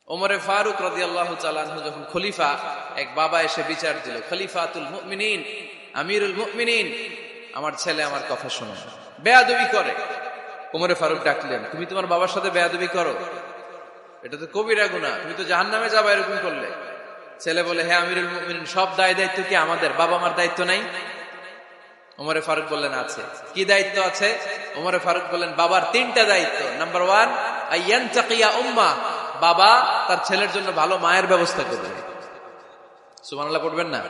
ওমরে ফারুক রাদিয়াল্লাহু তাআলা আনহু যখন খলিফা, এক বাবা এসে বিচার দিল, খলিফাতুল মুমিনিন, আমিরুল মুমিনিন, আমার ছেলে আমার কথা শোনে না, বেয়াদবি করে। ওমরে ফারুক ডাকলেন, তুমি তোমার বাবার সাথে বেয়াদবি করো? এটা তো কবিরা গুনাহ, তুমি তো জাহান্নামে যাবে এরকম করলে। ছেলে বলে, হ্যাঁ আমিরুল মুমিনিন, সব দায় দায়িত্ব কি আমাদের? বাবা মার দায়িত্ব নাই? ওমরে ফারুক বললেন, আছে। কি দায়িত্ব আছে? ওমরে ফারুক বললেন, বাবার তিনটা দায়িত্ব। নাম্বার 1, আইয়ানতাকিয়া উম্মাহ, বাবা তার ছেলের জন্য ভালো মায়ের ব্যবস্থা করবে। সুবহানাল্লাহ পড়বেন না?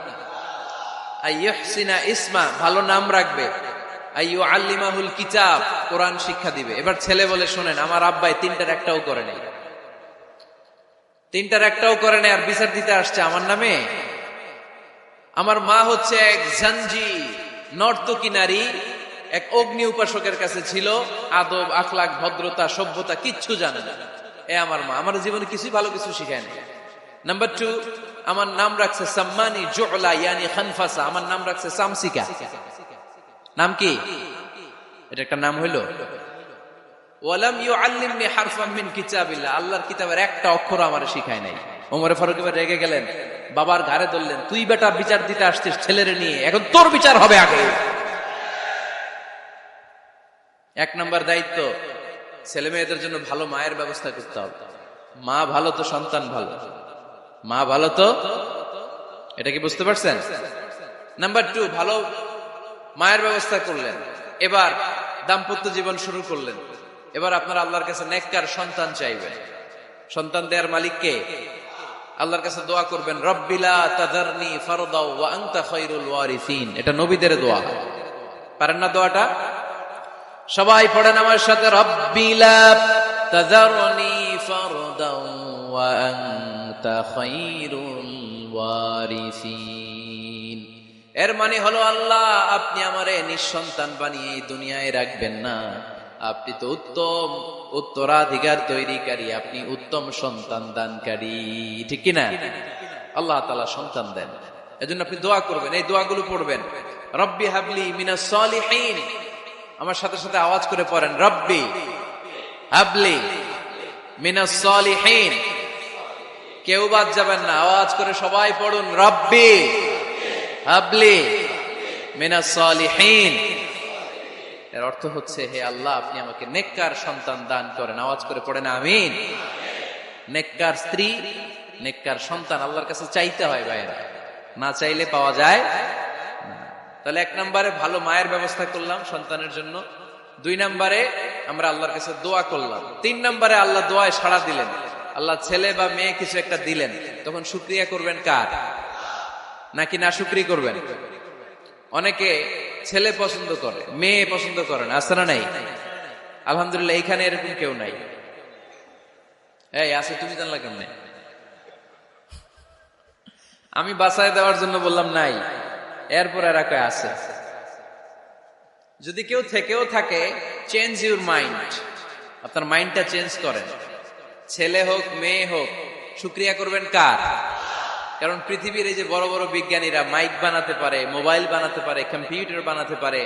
আইয়ুহসিনা ইসমা, ভালো নাম রাখবে। আইয়ুআল্লিমাহুল কিতাব, কোরআন শিক্ষা দিবে। এবার ছেলে বলে, শোনেন, আমার আব্বাই তিনটার একটাও করে নাই, তিনটার একটাও করে নাই, আর বিচার দিতে আসছে আমার নামে। আমার মা হচ্ছে এক জাঞ্জি, নর্তকী নারী, এক অগ্নি উপাসকের কাছে ছিল, আদব আখলাক ভদ্রতা সভ্যতা কিচ্ছু জানে না। এ আমার মা, আমার জীবনে কিছুই ভালো কিছু শিখায় না। নাম্বার 2, আমার নাম রাখছে সাম্মানি জুলা ইয়ানি খানফাসা, আমার নাম রাখছে সামসিকা। নাম কি? এটা একটা নাম হইল? ওয়ালাম ইউআল্লিমনি হারফাম মিন কিতাবিল্লাহ, আল্লাহর কিতাবের একটা অক্ষর আমারে শিখায় নাই। ওমরে ফারুক এবার রেগে গেলেন, বাবার ঘাড়ে ধরলেন, তুই বেটা বিচার দিতে আসছিস ছেলেরে নিয়ে, এখন তোর বিচার হবে আগে। 1 নম্বর দায়িত্ব, ছেলে মেয়েদের জন্য ভালো মায়ের ব্যবস্থা করতে হবে। মা ভালো তো সন্তান ভালো, মা ভালো তো, এটা কি বুঝতে পারছেন? নাম্বার 2, ভালো মায়ের ব্যবস্থা করলেন। এবার দাম্পত্য জীবন শুরু করলেন। এবার আপনার আল্লাহর কাছে নেককার সন্তান চাইবেন। সন্তান দেওয়ার মালিক কে? আল্লাহর কাছে দোয়া করবেন, রব্বিলা তাযারনি ফারদাও ওয়া আনতা খায়রুল ওয়ারিসিন। এটা নবীদের দোয়া, পারেন না দোয়াটা? সবাই পড়েন আমার সাথে, রব্বিলা তাযারনি ফারদাও ওয়া আনতা খায়রুল ওয়ারিসিন। এর মানে হলো, আল্লাহ আপনি আমারে নিঃসন্তান বানিয়ে এই দুনিয়ায় রাখবেন না, আপনি তো উত্তম উত্তরাধিকার তৈরিকারী, আপনি উত্তম সন্তান দানকারী, ঠিক কিনা? আল্লাহ তাআলা সন্তান দেন, এজন্য আপনি দোয়া করবেন, এই দোয়াগুলো পড়বেন। রব্বি হাবলি মিনাস সালিহিন, আমার সাথে সাথে আওয়াজ করে পড়েন, রব্বি হাবলি মিনাস সালিহিন। কেউ বাদ যাবেন না, আওয়াজ করে সবাই পড়ুন, রব্বি হাবলি মিনাস সালিহিন। এর অর্থ হচ্ছে, হে আল্লাহ আপনি আমাকে নেককার সন্তান দান করেন। আওয়াজ করে পড়েন আমিন। নেককার স্ত্রী, নেককার সন্তান আল্লাহর কাছে চাইতে হয় ভাইরা, না চাইলে পাওয়া যায় না। তাহলে 1 নম্বরে ভালো মায়ের ব্যবস্থা করলাম সন্তানের জন্য। 2 নম্বরে আমরা আল্লাহর কাছে দোয়া করলাম। 3 নম্বরে আল্লাহ দোয়ায় সাড়া দিলেন, আল্লাহ ছেলে বা মেয়ে কিছু একটা দিলেন, তখন শুকরিয়া করবেন কার? নাকি না শুকরিয়া করবেন? অনেকে ছেলে পছন্দ করে, মেয়ে পছন্দ করে না, আছে না নাই? আলহামদুলিল্লাহ এইখানে এরকম কেউ নাই। এই আছে, তুমি জানলা কেমনে? আমি বাঁচায় দেওয়ার জন্য বললাম নাই, এরপর এরা কয় আছে। যদি কেউ থেকেও থাকে, চেঞ্জ ইউর মাইন্ড, আপনার মাইন্ডটা চেঞ্জ করেন। ছেলে হোক মেয়ে হোক, শুকরিয়া করবেন কার? কারণ পৃথিবীর এই যে বড় বড় বিজ্ঞানীরা মাইক বানাতে পারে, মোবাইল বানাতে পারে, কম্পিউটার বানাতে পারে,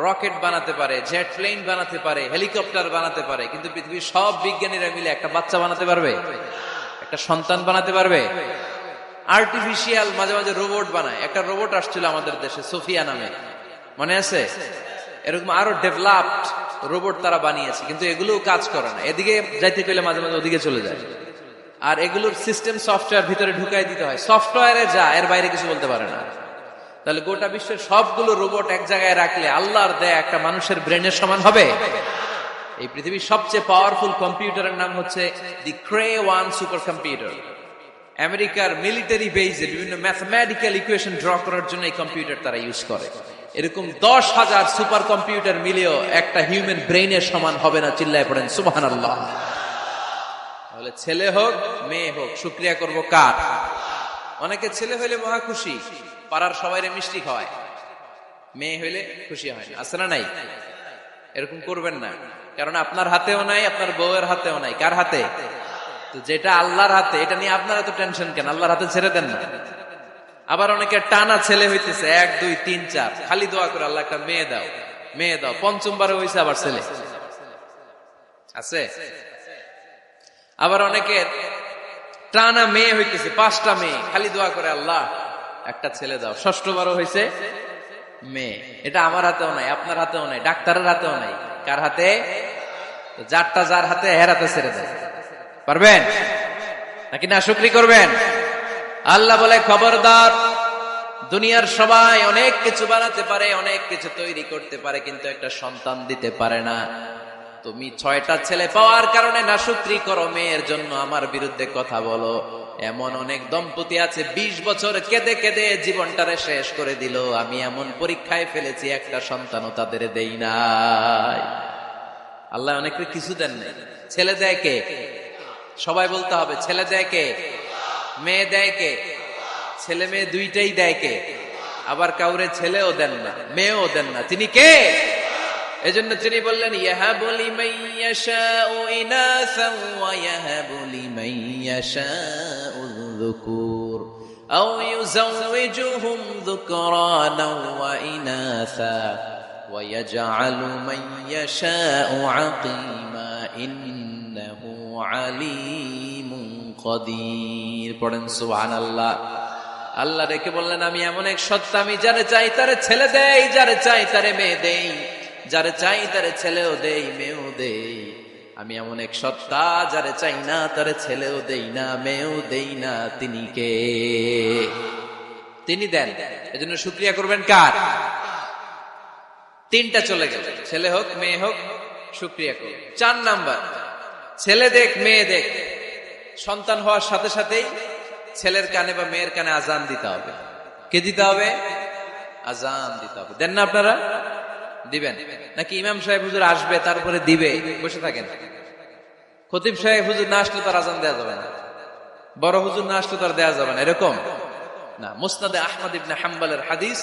রকেট বানাতে পারে, জেট প্লেন বানাতে পারে, হেলিকপ্টার বানাতে পারে, কিন্তু পৃথিবীর সব বিজ্ঞানীরা মিলে একটা বাচ্চা বানাতে পারবে? একটা সন্তান বানাতে পারবে? আর্টিফিশিয়াল মাঝে মাঝে রোবট বানায়। একটা রোবট আসছিল আমাদের দেশে, সোফিয়া নামে, মনে আছে? এরকম আরো ডেভেলপড রোবট তারা বানিয়েছে, কিন্তু এগুলোও কাজ করে না। এদিকে যাইতে গেলে মাঝে মাঝে ওদিকে চলে যায়। আর এগুলোর সিস্টেম সফটওয়্যার ভিতরে ঢুকাই দিতে হয়, সফটওয়্যারে যা, এর বাইরে কিছু বলতে পারে না। তাহলে গোটা বিশ্বের সবগুলো রোবট এক জায়গায় রাখলে আল্লাহর দেয়া একটা মানুষের ব্রেনের সমান হবে? এই পৃথিবীর সবচেয়ে পাওয়ারফুল কম্পিউটারের নাম হচ্ছে দি ক্রে-1 সুপার কম্পিউটার। আমেরিকার মিলিটারি বেজে বিভিন্ন ম্যাথমেটিক্যাল ইকুয়েশন ড্র করার জন্য এই কম্পিউটার তারা ইউজ করে। এরকম 10,000 সুপার কম্পিউটার মিলেও একটা হিউম্যান ব্রেইনের সমান হবে না। চিল্লায় পড়েন সুবহানাল্লাহ। তাহলে ছেলে হোক মেয়ে হোক, শুকরিয়া করব কার? অনেকে ছেলে হইলে মহা খুশি, পাড়ার সবাইরে মিষ্টি খাওয়ায়, মেয়ে হইলে খুশি হয় না, আছে না নাই? এরকম করবেন না, কারণ আপনার হাতেও নাই, আপনার বউয়ের হাতেও নাই। কার হাতে? তো যেটা আল্লাহর হাতে, এটা নিয়ে আপনারা তো টেনশন কেন? আল্লাহর হাতে ছেড়ে দেন না। আবার অনেকে টানা ছেলে হইতেছে, 1 2 3 4, খালি দোয়া করে আল্লাহ একটা মেয়ে দাও, মেয়ে দাও। 5ম বারে হইছে আবার ছেলে, আছে। আবার অনেকের টানা মেয়ে হইতেছে, 5টা মেয়ে, খালি দোয়া করে আল্লাহ একটা ছেলে দাও। 6ঠবারও হয়েছে মেয়ে। এটা আমার হাতেও নাই, আপনার হাতেও নাই, ডাক্তারের হাতেও নাই। কার হাতে? যারটা যার হাতে হের হাতে ছেড়ে দেয়। পারবেন নাকি না শুকরি করবেন? আল্লাহ বলে খবরদার, দুনিয়ার সবাই অনেক কিছু বানাতে পারে, অনেক কিছু তৈরি করতে পারে, কিন্তু একটা সন্তান দিতে পারে না। তুমি 6টা ছেলে পাওয়ার কারণে নাশুকরি করো, মেয়ের জন্য আমার বিরুদ্ধে কথা বলো। এমন অনেক দম্পতি আছে 20 বছর কেঁদে কেঁদে জীবনটারে শেষ করে দিল। আমি এমন পরীক্ষায় ফেলেছি, একটা সন্তানও তাদের দেই নাই। আল্লাহ অনেকের কিছু দেন নাই। ছেলে দেয় কে? সবাই বলতে হবে, ছেলে দেয় কে? মেয়ে দেয় কে? ছেলে মেয়ে দুইটাই দেয় কে? আবার কাউরে ছেলেও দেন না, মেয়েও দেন না। তিনি কে? এজন্য তিনি বললেন, ইয়াহাবু লিমান ইয়াশাউ ইনাসান ওয়া ইয়াহাবু লিমান ইয়াশাউ যুকুর আও ইউযাওয়িজুহুম যুকরানান ওয়া ইনাসা ওয়া ইয়াজআলু মান ইয়াশাউ আকীমা ইন্নাহু আলীমুন কাদির। পড়েন সুবহানাল্লাহ। আল্লাহ রেখে বললেন, আমি এমন এক সত্তা, আমি যারে চাই তারে ছেলে দেই, যারে চাই তারে মেয়ে দেই, যারে চাই তারে ছেলেও দেই, মেয়েও দেই। আমি এমন এক সত্তা, যারে চাই না তারে ছেলেও দেই না, মেয়েও দেই না। তিনি কে? তিনি দেন। এজন্য শুকরিয়া করবেন কার? 3টা চলে গেল, ছেলে হোক মেয়ে হোক, শুকরিয়া করুন। 4 নাম্বার, ছেলে দেখ মেয়ে দেখ, সন্তান হওয়ার সাথে সাথেই ছেলের কানে বা মেয়ের কানে আজান দিতে হবে। কে দিতে হবে? আজান দিতে হবে। দেন না আপনারা? দিবেন নাকি ইমাম সাহেব হুজুর আসবে তারপরে দিবে বসে থাকেন? খতিব সাহেব হুজুর না আসলে তার আজান দেওয়া যাবে না, বড় হুজুর না আসলে তার দেওয়া যাবে না, এরকম না। মুসনাদে আহমদ ইবনে হাম্বলের হাদিস,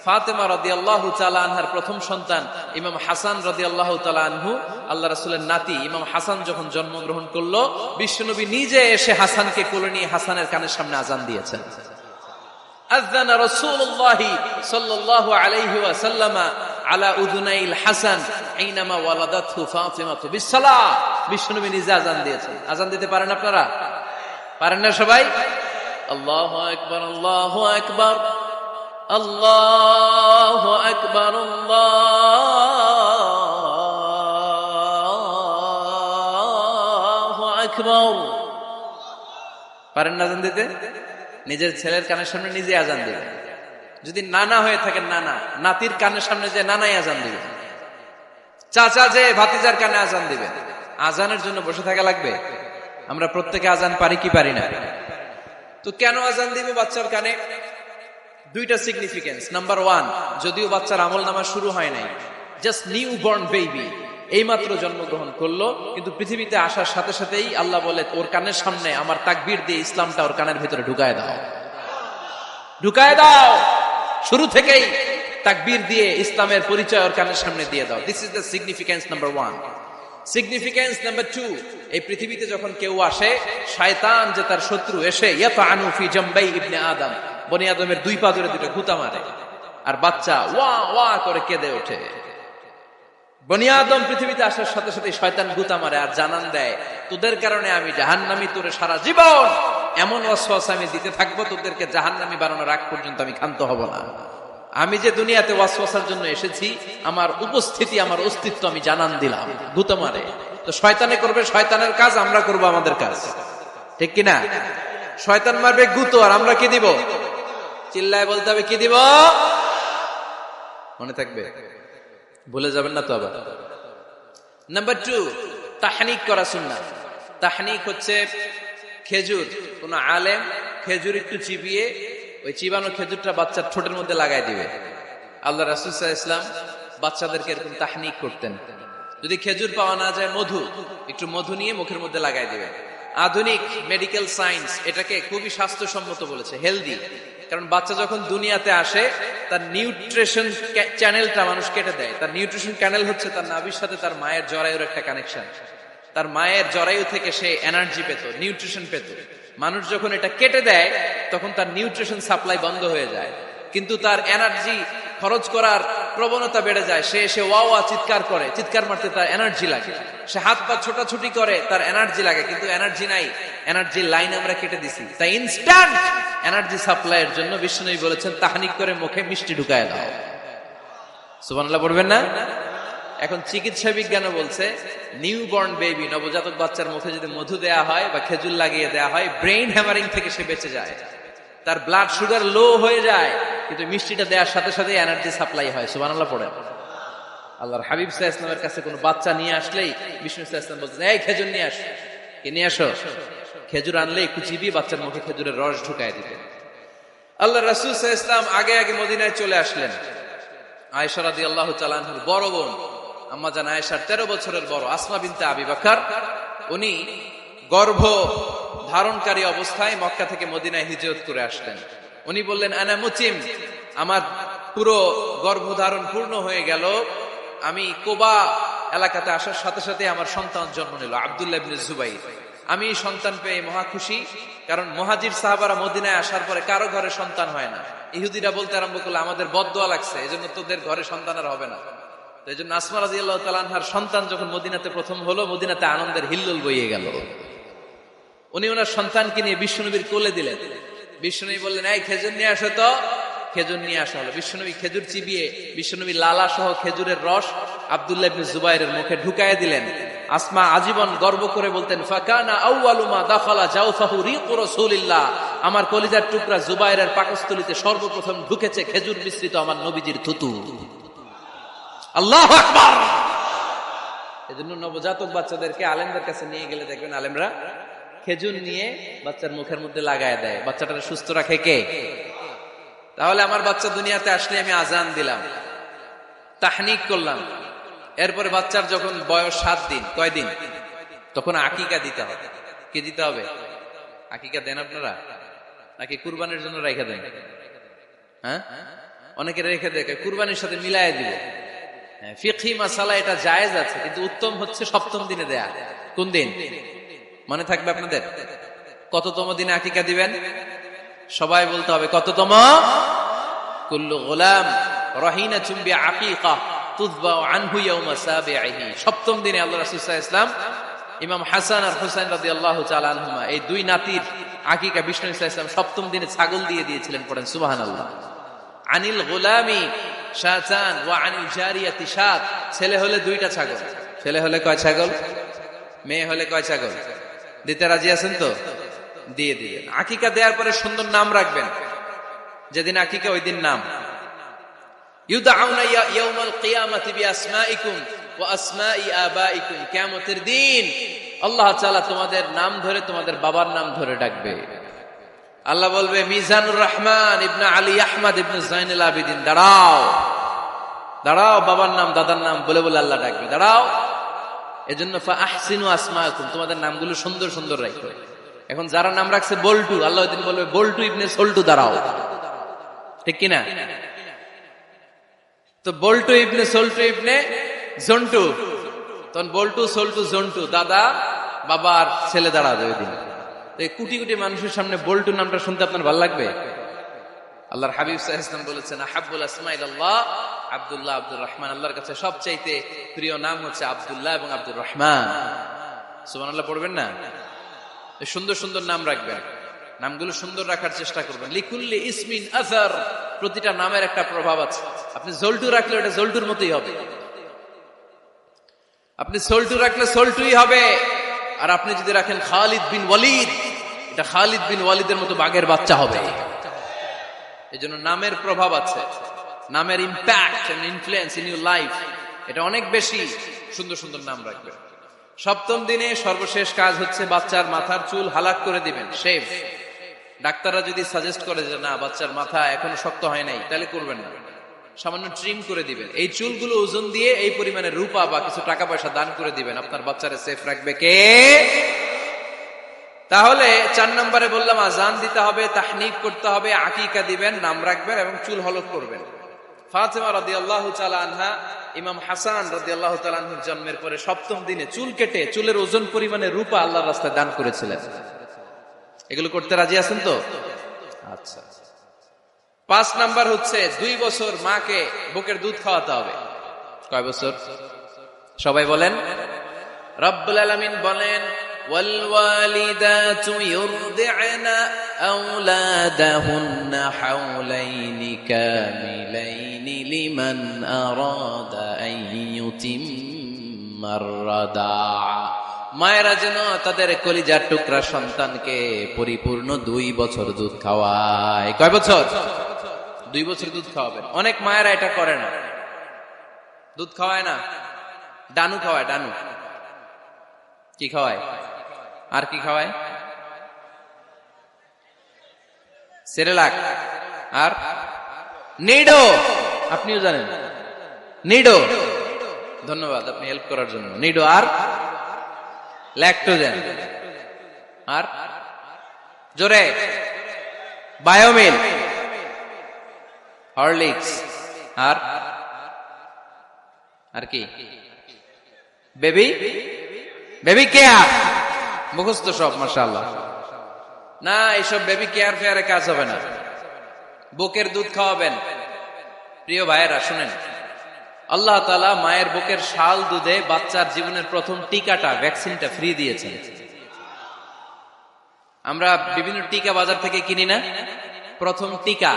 ফাতেমা রাদিয়াল্লাহু তাআলা আনহার প্রথম সন্তান ইমাম হাসান রাদিয়াল্লাহু তাআলা আনহু, আল্লাহ রাসূলের নাতি ইমাম হাসান যখন জন্মগ্রহণ করলো, বিশ্বনবী নিজে এসে হাসানকে কোলে নিয়ে হাসানের কানের সামনে আজান দিয়েছেন। আযানা রাসূলুল্লাহ সাল্লাল্লাহু আলাইহি ওয়াসাল্লাম আলা উযুনাইল হাসান আইনামা ওয়ালাদাতহু ফাতিমাতু বিসসালাহ। বিশ্বনবী নিজে আজান দিয়েছেন। আজান দিতে পারেন আপনারা? পারেন না সবাই? আল্লাহু আকবার, আল্লাহু আকবার, আল্লাহু আকবার, আল্লাহু আকবার। পারেন না আজান দিতে? নিজের ছেলের কানের সামনে নিজে আজান দিবে। যদি নানা হয়ে থাকেন, নানা নাতির কানের সামনে যে নানাই আজান দিবে, চাচা যে ভাতিজার কানে আজান দিবে। আজানের জন্য বসে থাকা লাগবে? আমরা প্রত্যেকে আজান পারি কি পারি না? তো কেন আজান দিব বাচ্চার কানে? 2টা সিগনিফিকেন্স। নাম্বার 1, যদিও বাচ্চার আমল নামা শুরু হয় নাই, জাস্ট নিউ বর্ন বেবি, এইমাত্র জন্মগ্রহণ করলো, কিন্তু পৃথিবীতে আসার সাথে সাথেই আল্লাহ বলে, ওর কানের সামনে আমার তাকবীর দিয়ে ইসলামটা ওর কানের ভিতরে ঢুকায় দাও, ঢুকায় দাও। শুরু থেকেই তাকবীর দিয়ে ইসলামের পরিচয় ওর কানের সামনে দিয়ে দাও। This is the significance number 1। Significance number 2, এই পৃথিবীতে যখন কেউ আসে, শয়তান যে তার শত্রু, এসে ইয়াতানু ফি জামবাই ইবনে আদম, বনি আদমের 2 পা ধরে 2টা গুতা মারে, আর বাচ্চা ওয়া ওয়া করে কেঁদে ওঠে। বনি আদম পৃথিবীতে আসার সাথে সাথে শয়তান গুতা মারে আর জানান দেয়, তোদের কারণে আমি জাহান্নামী, তোরে সারা জীবন এমন ওয়াসওয়াসা আমি দিতে থাকবো, তোদেরকে জাহান্নামী বানানোর আগ পর্যন্ত আমি ক্ষান্ত হব না। আমি যে দুনিয়াতে ওয়াসওয়াসার জন্য এসেছি, আমার উপস্থিতি, আমার অস্তিত্ব আমি জানান দিলাম। গুতা মারে তো শয়তানে করবে শয়তানের কাজ, আমরা করব আমাদের কাজ, ঠিক কিনা? শয়তান মারবে গুতো, আর আমরা কি দিব? চিল্লায় বলতে হবে কি দিব? মনে থাকবে, ভুলে যাবেন না তো আবার। নাম্বার 2, তাহনিক করা সুন্নাহ। তাহনিক হচ্ছে খেজুর, কোন আলেম খেজুর একটু চিবিয়ে ওই চিবানো খেজুরটা বাচ্চার ঠোঁটের মধ্যে লাগাই দিবে। আল্লাহ রাসূল সাল্লাল্লাহু আলাইহি ওয়াসাল্লাম বাচ্চাদেরকে এরকম তাহনিক করতেন। যদি খেজুর পাওয়া না যায়, মধু, একটু মধু নিয়ে মুখের মধ্যে লাগাই দিবে। আধুনিক মেডিকেল সায়েন্স এটাকে খুবই স্বাস্থ্যসম্মত বলেছে, হেলদি। কারণ বাচ্চা যখন দুনিয়াতে আসে, তার নিউট্রিশন চ্যানেলটা মানুষ কেটে দেয়। তার নিউট্রিশন চ্যানেল হচ্ছে তার নাভির সাথে তার মায়ের জরায়ুর একটা কানেকশন। তার মায়ের জরায়ু থেকে সে এনার্জি পেত, নিউট্রিশন পেত। মানুষ যখন এটা কেটে দেয়, তখন তার নিউট্রিশন সাপ্লাই বন্ধ হয়ে যায়, কিন্তু তার এনার্জি খরচ করার প্রবণতা বেড়ে যায়, সে এসে ওয়া ওয়া চিৎকার করে, চিৎকার মারতে তার এনার্জি লাগে, সে হাত পা ছোটাছুটি করে, তার এনার্জি লাগে, কিন্তু এনার্জি নাই, এনার্জি লাইন আমরা কেটে দিছি। তাই ইনস্ট্যান্ট এনার্জি সাপ্লাইয়ের জন্য বিষ্ণুনবী বলেছেন তাহনিক করে মুখে মিষ্টি ঢুকায় দাও। সুবহানাল্লাহ পড়বেন না? এখন চিকিৎসা বিজ্ঞানও বলছে নিউবর্ন বেবি, নবজাতক বাচ্চার মুখে যদি মধু দেয়া হয় বা খেজুর লাগিয়ে দেয়া হয়, ব্রেইন হ্যামারিং থেকে সে বেঁচে যায়, তার ব্লাড সুগার লো হয়ে যায়, কিন্তু মিষ্টিটা দেওয়ার সাথে সাথে এনার্জি সাপ্লাই হয়। সুবহানাল্লাহ পড়েন। আল্লাহর হাবিব সাল্লাল্লাহু আলাইহি ওয়াসাল্লামের কাছে কোনো বাচ্চা নিয়ে আসলেই বিষ্ণু সাল্লাল্লাহু আলাইহি ওয়াসাল্লাম বলতেন, এই খেজুর নিয়ে আস, কে নিয়ে আসো। খেজুর আনলে একটু চিবিয়ে বাচ্চার মুখে খেজুরের রস ঢুকায় দিতেন। আল্লাহ রাসূল সাল্লাল্লাহু আলাইহি ওয়াসাল্লাম আগে আগে মদিনায় চলে আসলেন। আয়েশা রাদিয়াল্লাহু তাআলা আনহার বড় বোন আম্মা জান আয়েশার 13 বছরের বড় আসমা বিনতে আবি বকর, উনি গর্ভ ধারণকারী অবস্থায় মক্কা থেকে মদিনায় হিজরত করে আসলেন। উনি বললেন, আনা মুচিম, আমার পুরো গর্ভধারণ পূর্ণ হয়ে গেল, আমি কোবা এলাকাতে আসার সাথে সাথে আমার সন্তান জন্ম নিল, আব্দুল্লাহ ইবনে জুবাইর। আমি সন্তান পেয়ে মহা খুশি, কারণ মুহাজির সাহাবারা মদিনায় আসার পরে কারো ঘরে সন্তান হয় না। ইহুদিরা বলতে আরম্ভ করলো, আমাদের বদদোয়া লাগছে, এজন্য তোদের ঘরে সন্তান আর হবে না। তো এই জন্য আসমা রাদিয়াল্লাহু তাআলা আনহার সন্তান যখন মদিনাতে প্রথম হলো, মদিনাতে আনন্দের হিল্লোল বইয়ে গেল। উনি ওনার সন্তানকে নিয়ে বিশ্বনবীর কোলে দিলেন। বিশ্বনবী বললেন, এই খেজুর নিয়ে আসো তো। খেজুর নিয়ে আসা হলো। বিশ্বনবী খেজুর চিবিয়ে বিশ্বনবী লালা সহ খেজুরের রস আব্দুল্লাহ ইবনে জুবাইরের মুখে ঢুকায় দিলেন। আসমা আজীবন গর্ব করে বলতেন, ফাকানা আউয়ালু মা দাখালা জাওফাহু রিকু রাসূলিল্লাহ, আমার কলিজার টুকরা জুবাইরের পাকস্থলীতে সর্বপ্রথম ঢুকেছে খেজুর মিশ্রিত আমার নবীজির থুতু। আল্লাহু আকবার। এজন্য নবজাতক বাচ্চাদেরকে আলেমদের কাছে নিয়ে গেলে দেখবেন আলেমরা খেজুর নিয়ে বাচ্চার মুখের মধ্যে লাগায় দেয়। বাচ্চাটাকে সুস্থ রাখে কে? তাহলে আমার বাচ্চা দুনিয়াতে আসলে আমি আজান দিলাম, তাহনিক করলাম, এরপরে বাচ্চার যখন বয়স 7 দিন, কয়দিন, তখন আকিকা দিতে হবে। কি দিতে হবে? আকিকা দেন আপনারা নাকি কুরবানির জন্য রেখে দেন? হ্যাঁ, অনেকে রেখে দেয়, কুরবানির সাথে মিলায় দিবে। ফিকহি মাসালা এটা জায়েজ আছে, কিন্তু উত্তম হচ্ছে 7ম দিনে দেয়া। কোন দিন মনে থাকবে আপনাদের? কততম দিনে আকিকা দিবেন? সবাই বলতে হবে কততম? কুল্লু গোলাম রাহিনাতুম বিআকিকা তুযবাউ আনহু ইয়াওমা সাবিহি। 7ম দিনে আল্লাহ রাসূল সাল্লাল্লাহু আলাইহি ওয়াসাল্লাম ইমাম হাসান আর হুসাইন রাদিয়াল্লাহু তাআলা আনহুমা, এই দুই নাতির আকিকা বিষ্ণু সাল্লাল্লাহু আলাইহি ওয়াসাল্লাম 7ম দিনে ছাগল দিয়ে দিয়েছিলেন। পড়েন সুবহানাল্লাহ। আনিল গোলামি শাতান ওয়া আনিল জারিয়াতি শাত। ছেলে হলে 2টা ছাগল। ছেলে হলে কয় ছাগল? মেয়ে হলে কয় ছাগল? দিতে রাজি আছেন তো? দিয়ে দিবেন। আকিকা দেওয়ার পরে সুন্দর নাম রাখবেন। যেদিন আকিকা ওই দিন নাম। ইউদাউনা ইয়াউমাল কিয়ামাতি বিআসমাইকুম ওয়া আসমাই আবাইকুম। কিয়ামতের দিন আল্লাহ তাআলা তোমাদের নাম ধরে, তোমাদের বাবার নাম ধরে ডাকবে। আল্লাহ বলবে, মিজানুর রহমান ইবনে আলী আহমদ ইবনে জাইনুল আবিদিন, দাঁড়াও দাঁড়াও, বাবার নাম দাদার নাম বলে বলে আল্লাহ ডাকবে, দাঁড়াও। এজন্য ফা আহসিনু আসমাকুম, তোমাদের নামগুলো সুন্দর সুন্দর রাখো। এখন যারা নাম রাখছে বল্টু, আল্লাহ ওই দিন বলবে, বল্টু ইবনে সল্টু, দাঁড়াও। ঠিক কিনা? তো বল্টু ইবনে সল্টু ইবনে জন্টু, তখন বল্টু সল্টু জন্টু, দাদা বাবার ছেলে দাঁড়াবে ওই দিন। কোটি কোটি মানুষের সামনে বল্টু নামটা শুনতে আপনার ভালো লাগবে? আল্লাহর হাবিব সাল্লাল্লাহু আলাইহি ওয়াসাল্লাম বলেছেন, আহাব্বুল আসমাই ইলাল্লাহ আব্দুল্লাহ আব্দুর রহমান। আল্লাহর কাছে সবচাইতে প্রিয় নাম হচ্ছে আব্দুল্লাহ এবং আব্দুর রহমান। সুবহানাল্লাহ পড়বেন না? সুন্দর সুন্দর নাম রাখবেন, নামগুলো সুন্দর রাখার চেষ্টা করবেন। লিকুল্লি ইসমিন আসার, প্রতিটা নামের একটা প্রভাব আছে। আপনি জল্টু রাখলে ওটা জল্টুর মতোই হবে, আপনি সল্টু রাখলে সল্টুই হবে। আর আপনি যদি রাখেন খালিদ বিন ওয়ালিদ, এটা খালিদ বিন ওয়ালিদের মতো বাঘের বাচ্চা হবে। এই জন্য নামের প্রভাব আছে, নামের impact and influence in your life এটা অনেক বেশি। সুন্দর সুন্দর নাম রাখবেন। 7ম দিনে সর্বশেষ কাজ হচ্ছে বাচ্চার মাথার চুল হালাক করে দিবেন, শেভ। ডাক্তাররা যদি সাজেস্ট করে যে না বাচ্চার মাথা এখনো শক্ত হয় নাই, তাহলে করবেন না, সামান্য ট্রিম করে দিবেন। এই চুলগুলো ওজন দিয়ে এই পরিমাণে রূপা বা কিছু টাকা পয়সা দান করে দিবেন। আপনার বাচ্চারে সেফ রাখবে কে? তাহলে 4 নম্বরে বললাম আজান দিতে হবে, তাহনিক করতে হবে, আকিকা দিবেন, নাম রাখবেন এবং চুল হলক করবেন। ফাতেমা রাদিয়াল্লাহু তাআলা আনহা ইমাম হাসান রাদিয়াল্লাহু তাআলা আনহুর জন্মের পরে 7ম দিনে চুল কেটে চুলের ওজন পরিমাণে রূপা আল্লাহর রাস্তায় দান করেছিলেন। এগুলো করতে রাজি আছেন তো? আচ্ছা। 5 নাম্বার হচ্ছে 2 বছর মাকে বুকের দুধ খাওয়াতে হবে। কয় বছর? সবাই বলেন। রব্বুল আলামিন বলেন, ওয়াল ওয়ালিদাতু ইউরদি'না আওলাদাহুন্না হাওলাইনি কামিলাইনি লিমান আরাদা আন ইউতিম্মার রাদা'a। মায়েরা যেন তাদের কলিজার টুকরা সন্তানকে পরিপূর্ণ 2 বছর দুধ খাওয়ায়। কয় বছর? 2 বছর দুধ খাওয়াবেন। অনেক মায়েরা এটা করে না, দুধ খাওয়ায় না, ডানু খাওয়ায়। ডানু কি খাওয়ায়? আর কি খাওয়ায়? সেরেলাক আর নিডো। আপনিও জানেন নিডো। ধন্যবাদ আপনি হেল্প করার জন্য। নিডো আর ল্যাকটোজেন আর জোরে বায়োমিল, হরলিক্স আর কি? Baby care. মুখস্থ সব মাশাআল্লাহ। না, এইসব বেবি কেয়ার ফেয়ারে কাজ হবে না। বুকের দুধ খাওয়াবেন। প্রিয় ভাইয়েরা শুনেন, আল্লাহ তাআলা মায়ের বুকের শাল দুধে বাচ্চার জীবনের প্রথম টিকাটা, ভ্যাকসিনটা ফ্রি দিয়েছেন। আমরা বিভিন্ন টিকা বাজার থেকে কিনি না? প্রথম টিকা,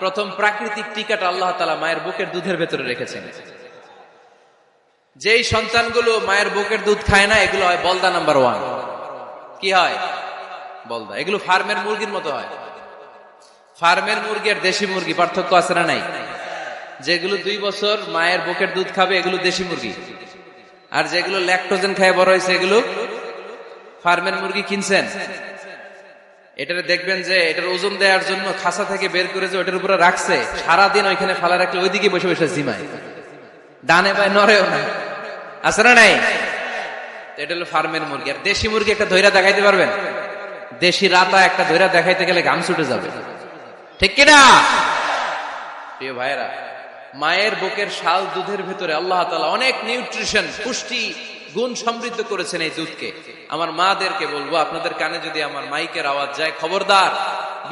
প্রথম প্রাকৃতিক টিকাটা আল্লাহ তাআলা মায়ের বুকের দুধের ভেতরে রেখেছেন। যেই সন্তানগুলো মায়ের বুকের দুধ খায় না, এগুলো হয় বলদা নাম্বার 1। কি হয়? বলদা। এগুলো ফার্মের মুরগির মতো হয়। ফার্মের মুরগি আর দেশি মুরগি পার্থক্য আছে না নাই? যেগুলো 2 বছর মায়ের বুকের দুধ খাবে এগুলো দেশি মুরগি, আর যেগুলো ল্যাকটোজেন খায় বড় হয়েছে এগুলো ফার্মের মুরগি। কিনছেন? এটারে দেখবেন যে এটার ওজন দেওয়ার জন্য খাসা থেকে বের করে যে ওটার উপরে রাখছে, সারাদিন ওইখানে ফালা রাখলে ওইদিকে বসে বসে জিমায়, ডানে বায় নড়েও না। আছে না নাই? এটা হলো ফার্মের মুরগি। আর দেশি মুরগি একটা ধৈরা দেখাইতে পারবেন? দেশি রাতা একটা ধৈরা দেখাইতে গেলে ঘাম ছুটে যাবে, ঠিক কিনা? প্রিয় ভাইয়েরা, মায়ের বুকের শাল দুধের ভেতরে আল্লাহ তাআলা অনেক নিউট্রিশন, পুষ্টি গুণ সমৃদ্ধ করেছেন এই দুধকে। আমার মাদেরকে বলবো, আপনাদের কানে যদি আমার মাইকের আওয়াজ যায়, খবরদার।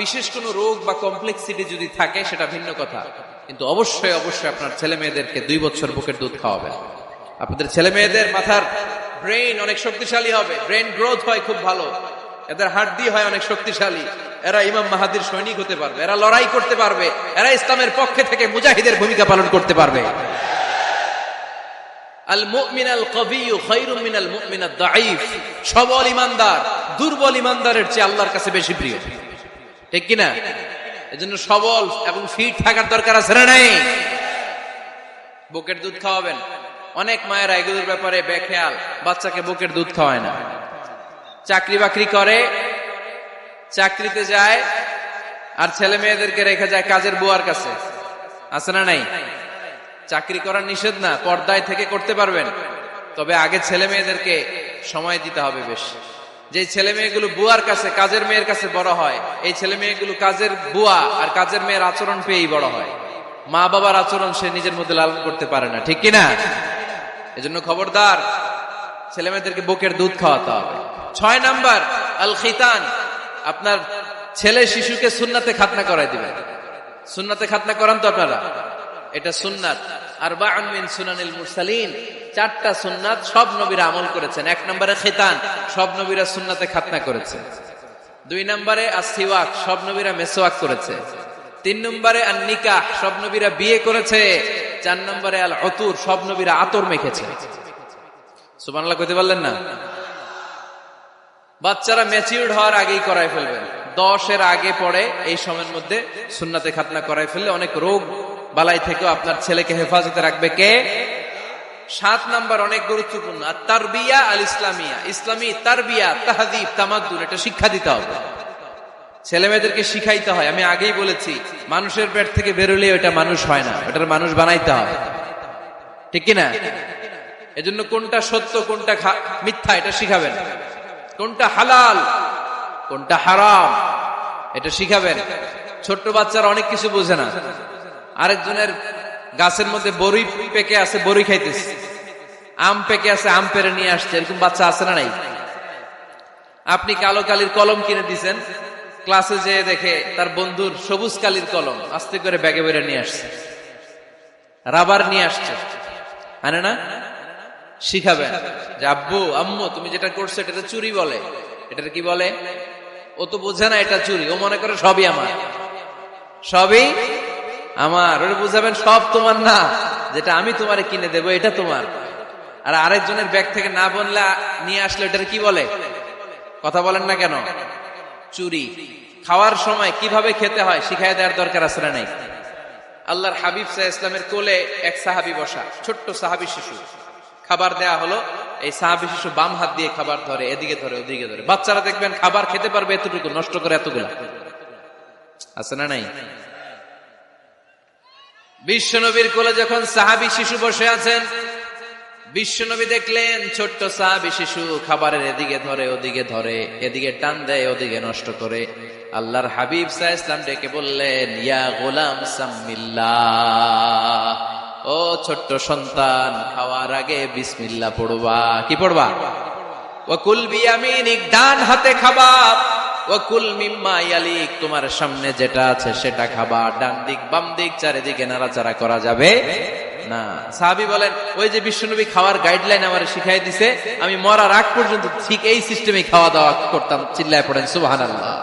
বিশেষ কোনো রোগ বা কমপ্লেক্সিটি যদি থাকে সেটা ভিন্ন কথা, কিন্তু অবশ্যই অবশ্যই আপনার ছেলে মেয়েদেরকে 2 বছর বুকের দুধ খাওয়াবেন। আপনাদের ছেলে মেয়েদের মাথার ব্রেইন অনেক শক্তিশালী হবে, ব্রেইন গ্রোথ হয় খুব ভালো, এদের হাড্ডি হয় অনেক শক্তিশালী, এরা ইমাম মাহাদির সৈনিক হতে পারবে, এরা লড়াই করতে পারবে, এরা ইসলামের পক্ষে থেকে মুজাহিদের ভূমিকা পালন করতে পারবে। আল মুমিন আল কবিয়্যু খায়রুম মিনাল মুমিন আদ দাঈফ। সবল ইমানদার দুর্বল ইমানদারের চেয়ে আল্লাহর কাছে বেশি প্রিয়, ঠিক কিনা? এজন্য সবল এবং ফিট থাকার দরকার আছে না নাই? বুকের দুধ খাওয়াবেন। অনেক মায়েরা এগুলোর ব্যাপারে বেখেয়াল, বাচ্চাকে বুকের দুধ খাওয়ায় না। চাকরি বাকরি করে, চাকরিতে যায়, আর ছেলে মেয়েদেরকে রেখে যায় কাজের বুয়ার কাছে। আছে না নাই? চাকরি করার নিষেধ না, পর্দায় থেকে করতে পারবেন, তবে আগে ছেলে মেয়েদেরকে সময় দিতে হবে বেশি। যে ছেলে মেয়েগুলো বুয়ার কাছে, কাজের মেয়ের কাছে বড় হয়, এই ছেলে মেয়েগুলো কাজের বুয়া আর কাজের মেয়ের আচরণ পেয়েই বড় হয়। মা বাবার আচরণ সে নিজের মধ্যে লালন করতে পারে না, ঠিক কিনা? এজন্য খবরদার, ছেলে মেয়েদেরকে বুকের দুধ খাওয়াতে হবে। 6 নাম্বার আল খিতান। আপনার ছেলে শিশুকে সুন্নাতে খাতনা করাই দিবেন। সুন্নাতে খাতনা করান তো আপনারা? এটা সুন্নাত। আরবাউন মিন সুনানিল মুরসালিন, 4টা সুন্নাত সব নবীরা আমল করেছেন। 1 নম্বরে খিতান, সব নবীরা সুন্নাতে খাতনা করেছে। 2 নম্বরে আসিওয়াক, সব নবীরা মেসওয়াক করেছে। 3 নম্বরে আন নিকাহ, সব নবীরা বিয়ে করেছে। 4 নম্বরে আল উতুর, সব নবীরা আতর মেখেছে। সুবহানাল্লাহ কইতে পারলেন না? বাচ্চারা ম্যাচিউরড হওয়ার আগেই করাই ফেলবেন। 10 এর আগে পড়ে এই সময়ের মধ্যে সুন্নাতে খাতনা করাই ফেললে অনেক রোগ বালাই থেকেও আপনার ছেলেকে হেফাজতে রাখবে কে? 7 নাম্বার অনেক গুরুত্বপূর্ণ, আর তারবিয়া আল ইসলামিয়া। ইসলামী তারবিয়া, তাহযীব, তামাদ্দুন, এটা শিক্ষা দিতে হবে। ছেলে মেয়েদেরকে শিখাইতে হয়। আমি আগেই বলেছি, মানুষের পেট থেকে বেরোলে ওটা মানুষ হয় না, ওটার মানুষ বানাইতে হয়, ঠিক কিনা? এজন্য কোনটা সত্য কোনটা মিথ্যা এটা শিখাবেন, কোনটা হালাল কোনটা হারাম এটা শিখাবেন। ছোট্ট বাচ্চারা অনেক কিছু বোঝে না। আরেকজনের গাছের মধ্যে বড়ি পেকে আছে, বড়ি খাইতেছে, আম পেকে আছে, আম পেরে নিয়ে আসছে, এরকম বাচ্চা আছে না নাই? আপনি কালো কালির কলম কিনে দিছেন, ক্লাসে যেয়ে দেখে তার বন্ধুর সবুজ কালির কলম আস্তে করে ব্যাগে বেড়ে নিয়ে আসছে, রাবার নিয়ে আসছে, আনে না? শিখাবেন যে আব্বু আম্মু তুমি যেটা করছো এটা চুরি বলে, এটা কি বলে? ও তো বোঝে না এটা চুরি, ও মনে করে সবই আমার, সবই আমার। ওরে বুঝাবেন সব তোমার না, যেটা আমি তোমারে কিনে দেবো এটা তোমার। আর আরেকজনের ব্যাগ থেকে না বললে নিয়ে আসলে এটার কি বলে? কথা বলেন না কেন? চুরি। খাওয়ার সময় কিভাবে খেতে হয় শিখাই দেওয়ার দরকার আছে না নাই? আল্লাহর হাবিব সাল্লাল্লাহু আলাইহি ওয়াসাল্লামের কোলে এক সাহাবী বসা, ছোট্ট সাহাবী শিশু, খাবার দেয়া হলো। এই সাহাবী শিশু বাম হাত দিয়ে খাবার ধরে, এদিকে ধরে ওদিকে ধরে। বাচ্চারা দেখবেন খাবার খেতে পারবে এতটুকু, নষ্ট করে এতগুলা, আছে না নাই? বিশ্বনবীর কোলে যখন সাহাবী শিশু বসে আছেন, বিশ্বনবী দেখলেন ছোট্ট সাহাবী শিশু খাবারের এদিকে ধরে ওদিকে ধরে, এদিকে টান দেয় ওদিকে নষ্ট করে। আল্লাহর হাবিব সাল্লাল্লাহু আলাইহি ওয়াসাল্লাম ডেকে বললেন, ইয়া গোলাম সাম্মিল্লাহ, ও ছোট্ট সন্তান, খাওয়ার আগে বিসমিল্লাহ পড়বা। কি পড়বা? ওয়া কুল বিয়ামিনিক, ডান হাতে খাবা। ওয়া কুল মিম্মা ইয়ালিক, তোমার সামনে যেটা আছে সেটা খাবা। ডান দিক বাম দিক চারিদিকে নাড়াচাড়া করা যাবে না। সাহাবী বলেন, ওই যে বিশ্বনবী খাওয়ার গাইডলাইন আমারে শিখাই দিছে, আমি মরার আগ পর্যন্ত ঠিক এই সিস্টেমে খাওয়া দাওয়া করতাম। চিল্লায় পড়েন সুবহানাল্লাহ।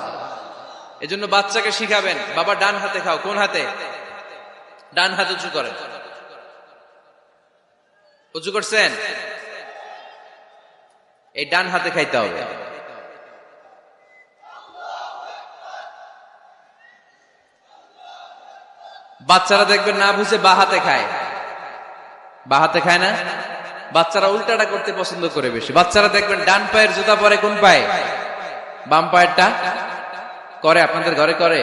এজন্য বাচ্চাকে শিখাবেন, বাবা ডান হাতে খাও। কোন হাতে? ডান হাত উঁচু করেন। উঁচু করছেন? এই ডান হাতে খাইতে হবে। বাচ্চারা দেখবেন না বুঝে বা হাতে খায়, বা হাতে খায় না। বাচ্চারা উল্টাটা করতে পছন্দ করে বেশি। বাচ্চারা দেখবেন ডান পায়ের জুতা পরে কোন পায়ে? বাম পায়েরটা করে। আপনাদের ঘরে করে?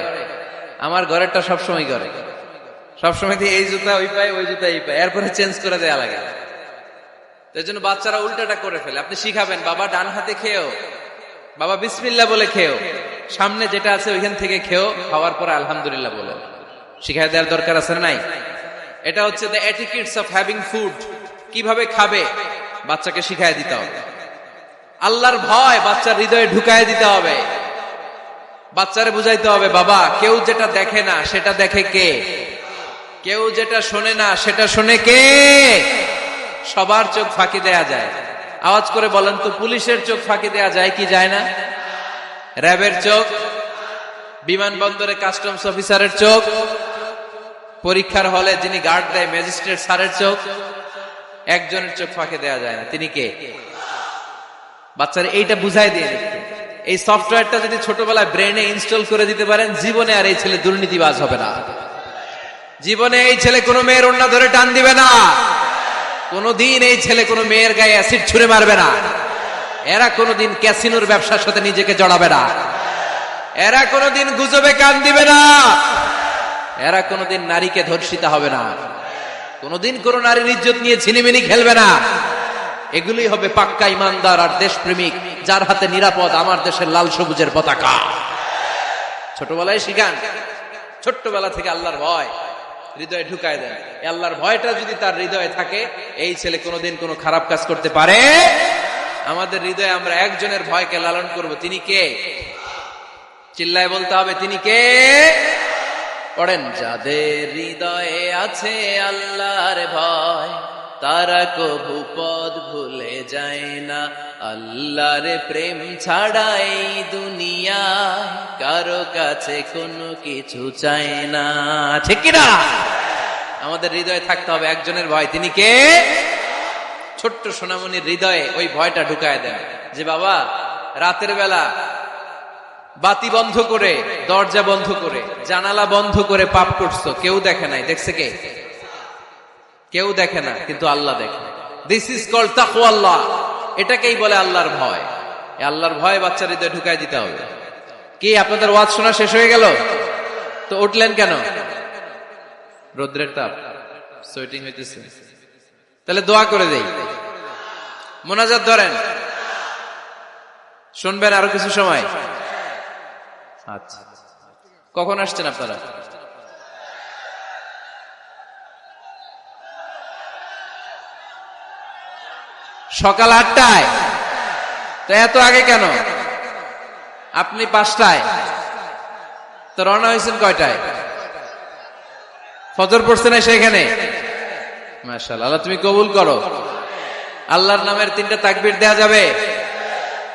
আমার ঘরেরটা সবসময় করে। সবসময় এই জুতা ওই পায়ে, ওই জুতা এই পায়ে, এরপরে চেঞ্জ করে দেয়া লাগে। এই জন্য বাচ্চারা উল্টাটা করে ফেলে। আপনি শিখাবেন, বাবা ডান হাতে খেও, বাবা বিসমিল্লাহ বলে খেও, সামনে যেটা আছে ওইখান থেকে খেও, খাওয়ার পরে আলহামদুলিল্লাহ বলে। শিখাই দেওয়ার দরকার আছে না নাই? এটা হচ্ছে the etiquettes of having food. কিভাবে খাবে বাচ্চাকে শিখাই দিতে হবে। আল্লাহর ভয় বাচ্চার হৃদয়ে ঢুকায় দিতে হবে। বাচ্চারে বুঝাইতে হবে, বাবা কেউ যেটা দেখে না সেটা দেখে কে? কেউ যেটা শোনে না সেটা শোনে কে? সবার চোখ ফাঁকি দেয়া যায়। আওয়াজ করে বলেন তো, পুলিশের চোখ ফাঁকি দেয়া যায় কি যায় না? র্যাবের চোখ, বিমানবন্দরে কাস্টমস অফিসারের চোখ, পরীক্ষার হলে যিনি গার্ড দেয় ম্যাজিস্ট্রেট স্যারের চোখ, একজনের চোখ ফাঁকি দেয়া যায় না। তিনি কে? বাচ্চারা এইটা বুঝাই দিয়ে এই সফটওয়্যারটা যদি ছোটবেলায় ব্রেনে ইনস্টল করে দিতে পারেন, জীবনে আর এই ছেলে দুর্নীতিবাজ হবে না। জীবনে এই ছেলে কোনো মেয়ের ওড়না ধরে টান দিবে না। কোনদিন এই ছেলে কোনো মেয়ের গায়ে অ্যাসিড ছুঁড়ে মারবে না। এরা কোনদিন ক্যাসিনোর ব্যবসার সাথে নিজেকে জড়াবে না। এরা কোনদিন গুজবে কান দিবে না। এরা কোনদিন নারীকে ধর্ষিতা হবে না। কোনদিন কোন নারীর ইজ্জত নিয়ে ছিনিমিনি খেলবে না। এগুলোই হবে পাক্কা ইমানদার আর দেশপ্রেমিক, যার হাতে নিরাপদ আমার দেশের লাল সবুজের পতাকা। ছোটবেলায় শিখান, ছোট্টবেলা থেকে আল্লাহর ভয় হৃদয়ে ঢুকায় দেন। আল্লাহর ভয়টা যদি তার হৃদয়ে থাকে, এই ছেলে কোনোদিন কোনো খারাপ কাজ করতে পারে। আমাদের হৃদয়ে আমরা একজনের ভয়কে লালন করব। তিনি কে? চিল্লায় বলতে হবে, তিনি কে? পড়েন, যাদের হৃদয়ে আছে আল্লাহর ভয়, তারা কভু পথ ভুলে যায় না। আল্লাহর প্রেম ছাড়া এই দুনিয়া কারো কাছে কোনো কিছু চায় না। ঠিক কিনা? আমাদের হৃদয়ে থাকতে হবে একজনের ভয়। তিনি কে? ছোট্ট সোনামণির হৃদয়ে ওই ভয়টা ঢুকায় দেন যে বাবা রাতের বেলা বাতি বন্ধ করে, দরজা বন্ধ করে, জানালা বন্ধ করে পাপ করছো, কেউ দেখে নাই। দেখছে কে? কেউ দেখে না, কিন্তু আল্লাহ দেখে। দিস ইজ কল্ড তাকওয়াল্লাহ। এটাকেই বলে আল্লাহর ভয়। এই আল্লাহর ভয় বাচ্চার হৃদয়ে ঢুকাই দিতে হবে। কি আপনাদের ওয়াজ শোনা শেষ হয়ে গেল? তো উঠলেন কেন? রৌদ্রের তাপ, সোয়েটিং হইতেছে। তাহলে দোয়া করে দেই, মোনাজাত ধরেন, শুনবেন আরো কিছু সময়। আচ্ছা, কখন আসছেন আপনারা? সকাল 8টায়। তো এত আগে কেন? আপনি 5টায়, তো রওনা হয়েছেন কয়টায়? ফজর পড়ছে না সেখানে? মাশাআল্লাহ, আল্লাহ তুমি কবুল করো। আল্লাহর নামের 3টা তাকবীর দেয়া যাবে?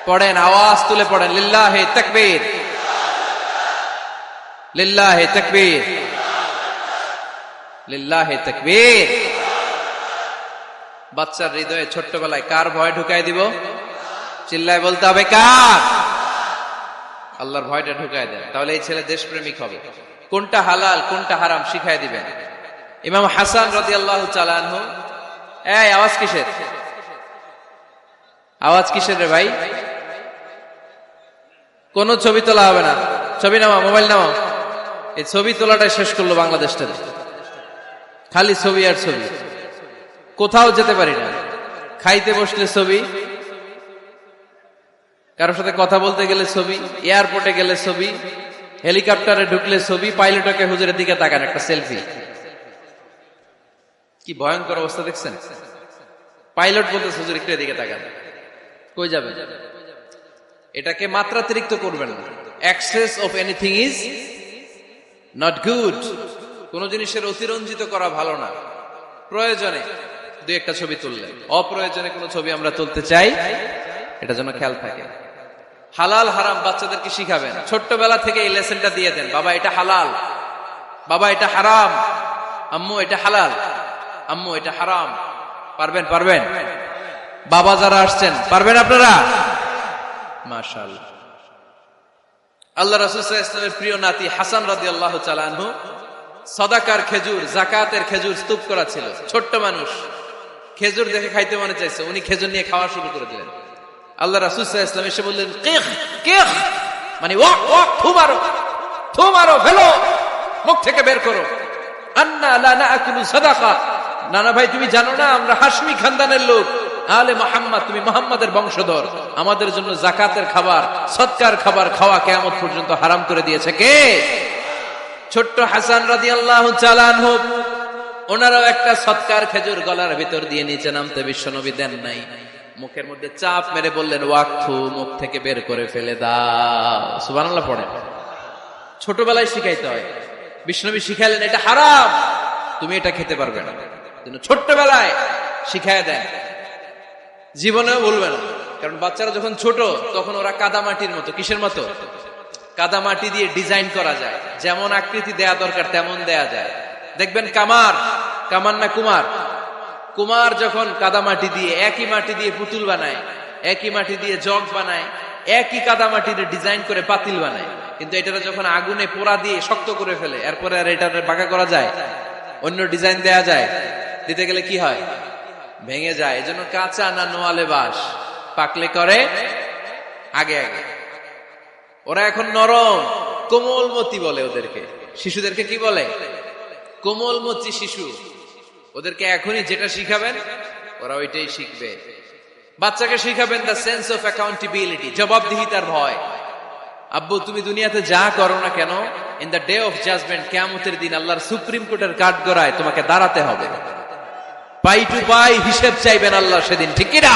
পড়েন, আওয়াজ তুলে পড়েন, লিল্লাহি তাকবীর, লিল্লাহি তাকবীর, লিল্লাহি তাকবীর। বাচ্চার হৃদয়ে ছোট্টবেলায় কার ভয় ঢুকাই দিব? চিল্লায় বলতে হবে কার? আল্লাহর ভয়টা ঢুকায় দেন, তাহলে এই ছেলে দেশপ্রেমিক হবে। কোনটা হালাল কোনটা হারাম শিখাই দিবেন। ইমাম হাসান রাদিয়াল্লাহু তাআলা আনহু, এই আওয়াজ কিসের? আওয়াজ কিসের রে ভাই? কোন ছবি তোলা হবে না। ছবি নামাও, মোবাইল নামাও। এই ছবি তোলাটা শেষ করলো বাংলাদেশটা, খালি ছবি আর ছবি। কোথাও যেতে পারি না, খাইতে বসলে ছবি, কারোর সাথে কথা বলতে গেলে ছবি, এয়ারপোর্টে গেলে ছবি, হেলিকপ্টারে ঢুকলে ছবি, পাইলটকে হুজুরের দিকে তাকান একটা সেলফি। কি ভয়ঙ্কর অবস্থা দেখছেন? পাইলট বলতে হুজুর একটু এদিকে তাকান, কই যাবেন? এটাকে মাত্রাতিরিক্ত করবেন না। Access of anything is not good. কোন জিনিসের অতিরঞ্জিত করা ভালো না। প্রয়োজনে 2-1টা ছবি তুললেন, অপ্রয়োজনে কোনো ছবি আমরা তুলতে চাই, এটা যেন খেয়াল থাকে। হালাল হারাম বাচ্চাদেরকে শিখাবেন, ছোট্টবেলা থেকে এই লেসনটা দিয়ে দেন। বাবা এটা হালাল, বাবা এটা হারাম, আম্মু এটা হালাল, আম্মু এটা হারাম। পারবেন? পারবেন? বাবা যারা আসছেন পারবেন আপনারা? মাশাআল্লাহ। আল্লাহ রাসূল সাল্লাল্লাহু আলাইহি ওয়াসাল্লামের প্রিয় নাতি হাসান রাদিয়াল্লাহু তাআলা আনহু সাদাকার খেজুর, যাকাতের খেজুর স্তূপ করা ছিল। ছোট্ট মানুষ, খেজুর দেখে খাইতে মনে চাইছে, উনি খেজুর নিয়ে খাওয়া শুরু করে দিলেন। আল্লাহ রাসূল সাল্লাল্লাহু আলাইহি ওয়াসাল্লাম এসে বললেন, কিখ কিখ, মানে ওয়াক ওয়াক, থু মারো, থু মারো, ফেলো, মুখ থেকে বের করো। আন্না লা নাআকুলু সাদাকা, নানা ভাই তুমি জানো না আমরা হাশমি খানদানের লোক, আলে মুহাম্মদ, তুমি মুহাম্মাদের বংশধর, আমাদের জন্য যাকাতের খাবার, সদকার খাবার খাওয়া কিয়ামত পর্যন্ত হারাম করে দিয়েছে কে? ছোট্ট হাসান রাদিয়াল্লাহু তাআলা আনহু, ওনারও একটা সদকার খেজুর গলার ভিতর দিয়ে নিচে নামতে বিশ্বনবী দেন নাই। মুখের মধ্যে চাপ মেরে বললেন, ওয়াকথু, মুখ থেকে বের করে ফেলে দাও। সুবহানাল্লাহ পড়েন। ছোটবেলায় শিখাইতে হয়। বিশ্বনবী শিখাইলেন এটা হারাম, তুমি এটা খেতে পারবে না, কিন্তু ছোট্টবেলায় শিখায় দেন, জীবনেও বলবে না। কারণ বাচ্চারা যখন ছোট তখন ওরা কাদামাটির মতো। কিসের মতো? কাদামাটি দিয়ে ডিজাইন করা যায়, যেমন আকৃতি দেয়া দরকার তেমন দেয়া যায়। দেখবেন কামার, কামার না কুমার, কুমার যখন কাদামাটি দিয়ে, একই মাটি দিয়ে পুতুল বানায়, একই মাটি দিয়ে জগ বানায়, একই কাদামাটির ডিজাইন করে পাতিল বানায়, কিন্তু এটারা যখন আগুনে পোড়া দিয়ে শক্ত করে ফেলে, এরপরে আর এটা বাঁকা করা যায়, অন্য ডিজাইন দেয়া যায়, দিতে গেলে কি হয়? ভেঙে যায়। এজন্য কাঁচা না নোয়ালে বাস, পাকলে করে আগে আগে। ওরা এখন নরম, কোমলমতি বলে ওদেরকে। শিশুদেরকে কি বলে? কোমলমতি শিশু। ওদেরকে এখনই যেটা শিখাবেন ওরা ওইটাই শিখবে। বাচ্চাকে শিখাবেন দ্য সেন্স অফ অ্যাকাউন্টেবিলিটি, জবাবদিহিতার ভয়। আব্বু তুমি দুনিয়াতে যা করো না কেন, in the day of judgment, কিয়ামতের দিন আল্লাহর সুপ্রিম কোর্টের কাঠগড়ায় তোমাকে দাঁড়াতে হবে। পাই টু পাই হিসেব চাইবেন আল্লাহ সেদিন, ঠিক কিনা?